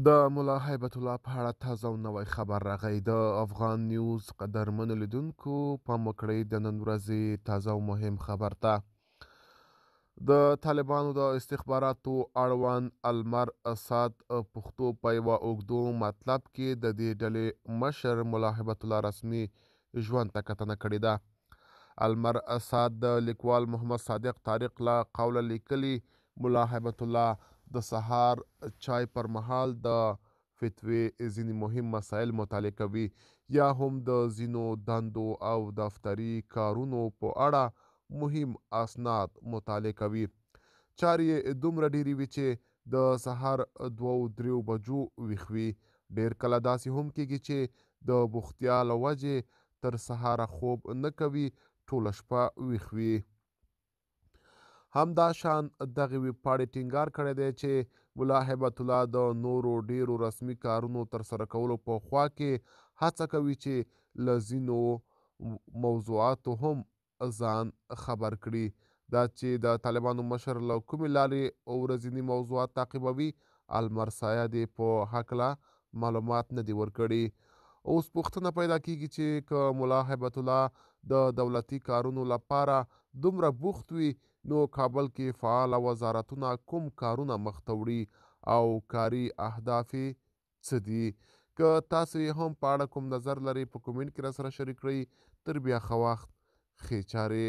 د ملا هیبت الله په اړه تازه او نوی خبر راغی. د افغان نیوز قدرمنو لیدونکو پام وکړئ د نن ورځې تازه او مهم خبر ته. د طالبانو د استخباراتو اړوند المر اسد پښتو په یوه اوږدو مطلب کې د دې ډلې مشر ملا هیبت الله رسمي ژوند ته کتنه کړې ده. المر اسد د لیکوال محمد صادق طارق له قوله لیکلي ملا هیبت الله د سهار چای پر مهال د فتوی ځینې مهم مسایل مطالعه کوي یا هم د ځینو دندو او دفتري کارونو په اړه مهم اسناد مطالعه کوي. چارې یې دومره ډېرې وي چې د سهار 2-3 بجو ویښ وي. ډېر کله داسې هم کیږي چې د بوختیا له وجې تر سهاره خوب نه کوي، ټوله شپه ویښ وي. همداشان دغې ویبپاڼې ټینګار کړی دی چې ملا هیبت الله د نورو ډیرو رسمي کارونو ترسره کولو په خوا کې هڅه کوي چې له ځینو موضوعاتو هم ځان خبر کړي. دا چې د طالبانو مشر له کومې لارې ورځني موضوعات تعقیبوي، المر سایه دې په هکله معلومات نه دي ورکړي. اوس پوښتنه پیدا کیږي چې که ملا هیبت الله د دولتي کارونو لپاره دومره بوخت وي، نو کابل کې فعاله وزارتونه کوم کارونه مخته وړي او کاري اهداف یې څه دي؟ که تاسو یې هم په اړه کوم نظر لرئ په کومنټ کې راسره شریک کړئ. تر بیا ښه وخت، ښې چارې.